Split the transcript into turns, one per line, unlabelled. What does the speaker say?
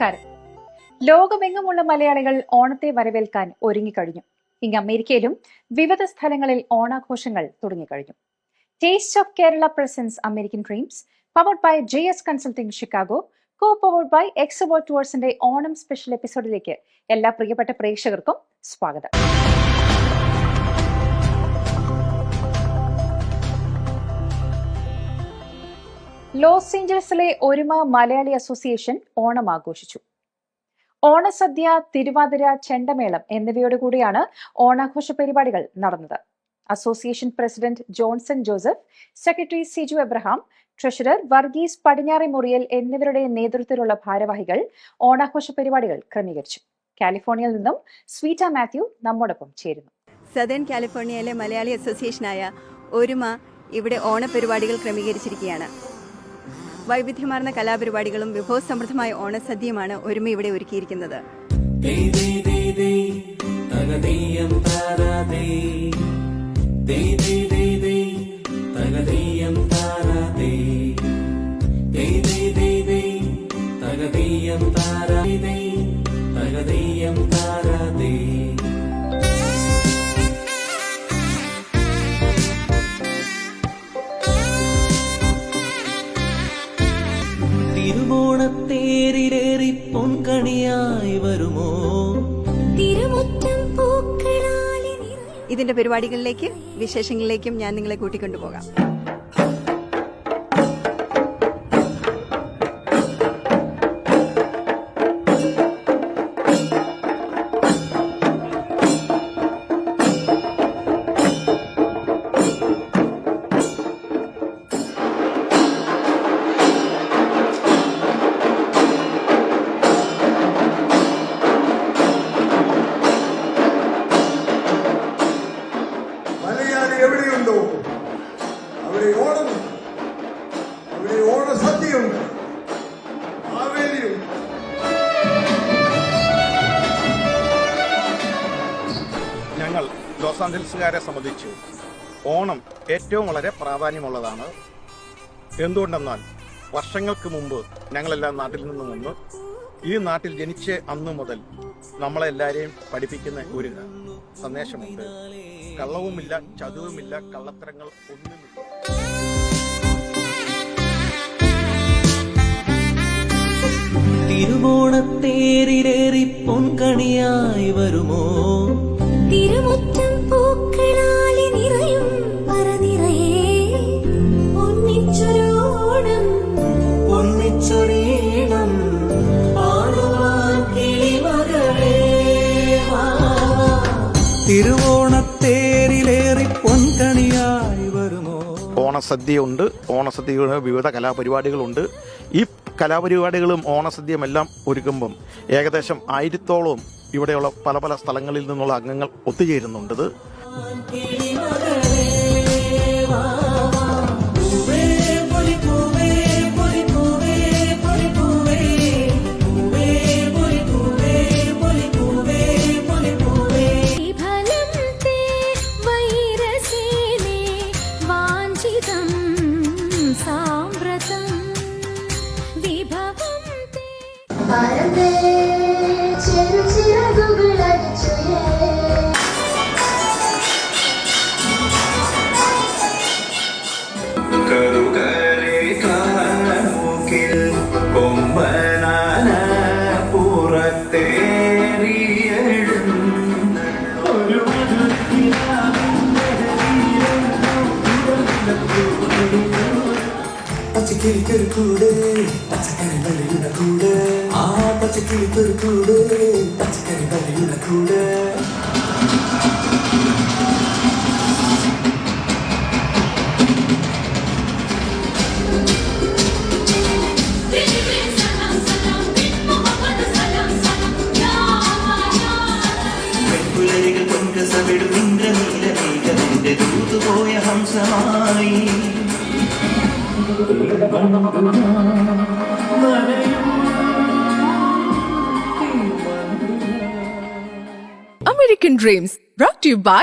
നമസ്കാരം. ലോകമെങ്ങുമുള്ള മലയാളികൾ ഓണത്തെ വരവേൽക്കാൻ ഒരുങ്ങിക്കഴിഞ്ഞു. ഇങ്ങ് അമേരിക്കയിലും വിവിധ സ്ഥലങ്ങളിൽ ഓണാഘോഷങ്ങൾ തുടങ്ങിക്കഴിഞ്ഞു. Taste of Kerala presence American dreams, powered by JS consulting Chicago, powered by എക്സബോ ടൂർസിന്റെ ഓണം സ്പെഷ്യൽ എപ്പിസോഡിലേക്ക് എല്ലാ പ്രിയപ്പെട്ട പ്രേക്ഷകർക്കും സ്വാഗതം. ലോസ് ഏഞ്ചൽസിലെ ഒരുമ മലയാളി അസോസിയേഷൻ ഓണം ആഘോഷിച്ചു. ഓണസദ്യ, തിരുവാതിര, ചെണ്ടമേളം എന്നിവയോടുകൂടിയാണ് ഓണാഘോഷ പരിപാടികൾ നടന്നത്. Association president Johnson Joseph, secretary Siju Abraham, treasurer Varghese പടിഞ്ഞാറെ മുറിയൽ എന്നിവരുടെ നേതൃത്വത്തിലുള്ള ഭാരവാഹികൾ ഓണാഘോഷ പരിപാടികൾ ക്രമീകരിച്ചു. കാലിഫോർണിയയിൽ നിന്നും സ്വീറ്റ മാത്യു നമ്മോടൊപ്പം ചേരുന്നു.
സദേൺ കാലിഫോർണിയയിലെ മലയാളി അസോസിയേഷനായ ഒരുമ ഇവിടെ ഓണപരിപാടികൾ ക്രമീകരിച്ചിരിക്കുകയാണ്. വൈവിധ്യമാർന്ന കലാപരിപാടികളും വിഭവസമൃദ്ധമായ ഓണസദ്യയുമാണ് ഒരുമ ഇവിടെ ഒരുക്കിയിരിക്കുന്നത്.
തിരുവോണത്തേരിലേറി പൊൻകണിയായി വരുമോ?
ഇതിന്റെ പരിപാടികളിലേക്ക് വിശേഷങ്ങളിലേക്കും ഞാൻ നിങ്ങളെ കൂട്ടിക്കൊണ്ടുപോകാം.
എവിടെയുണ്ടോ അവിടെ ഓണം, അവിടെ ഓണസദ്യയുണ്ട്, ആവേലിയുണ്ട്.
ഞങ്ങൾ ലോസ് ആഞ്ചൽസുകാരെ സംബന്ധിച്ച് ഓണം ഏറ്റവും വളരെ പ്രാധാന്യമുള്ളതാണ്. എന്തുകൊണ്ടെന്നാൽ വർഷങ്ങൾക്ക് മുമ്പ് ഞങ്ങളെല്ലാം നാട്ടിൽ നിന്നും വന്ന് ഈ നാട്ടിൽ ജനിച്ച അന്ന് മുതൽ നമ്മളെല്ലാരെയും പഠിപ്പിക്കുന്ന ഒരു സന്ദേശമുണ്ട്. കള്ളവുമില്ല, ചതുവുമില്ല, കള്ളത്തരങ്ങൾ ഒന്നുമില്ല.
തിരുവോണത്തേരിലേറി പൊൻകണിയായി വരുമോ?
തിരുമുറ്റം പൂക്കളാലെ നിറയും പറനിറയേ ഒന്നിച്ചൊരോണം
ഒന്നിച്ചൊരീണം പാടുവാൻ കിളിമകളേ. തിരുവോണത്തേരിലേറി പൊൻകണിയായി വരുമോ?
ഓണസദ്യയുണ്ട്. ഓണസദ്യയുടെ വിവിധ കലാപരിപാടികളുണ്ട്. ഈ കലാപരിപാടികളും ഓണസദ്യയുമെല്ലാം ഒരുക്കുമ്പം ഏകദേശം 1000-ഓളം ഇവിടെയുള്ള പല പല സ്ഥലങ്ങളിൽ നിന്നുള്ള അംഗങ്ങൾ ഒത്തുചേരുന്നുണ്ട്.
പച്ചക്കിളിക്കൊരു കൂട്, പച്ചക്കറി വള്ളിയുടെ കൂട്, ആ പച്ചക്കിളിക്കൊരു കൂട്, പച്ചക്കറി വള്ളിയുടെ കൂട്. പെൺപുലരികൾ പൊൻകസവിടും ഇന്ദ്രനീലമേഘമെന്റെ ദൂതുപോയ ഹംസമായി.
American Dreams, brought to you by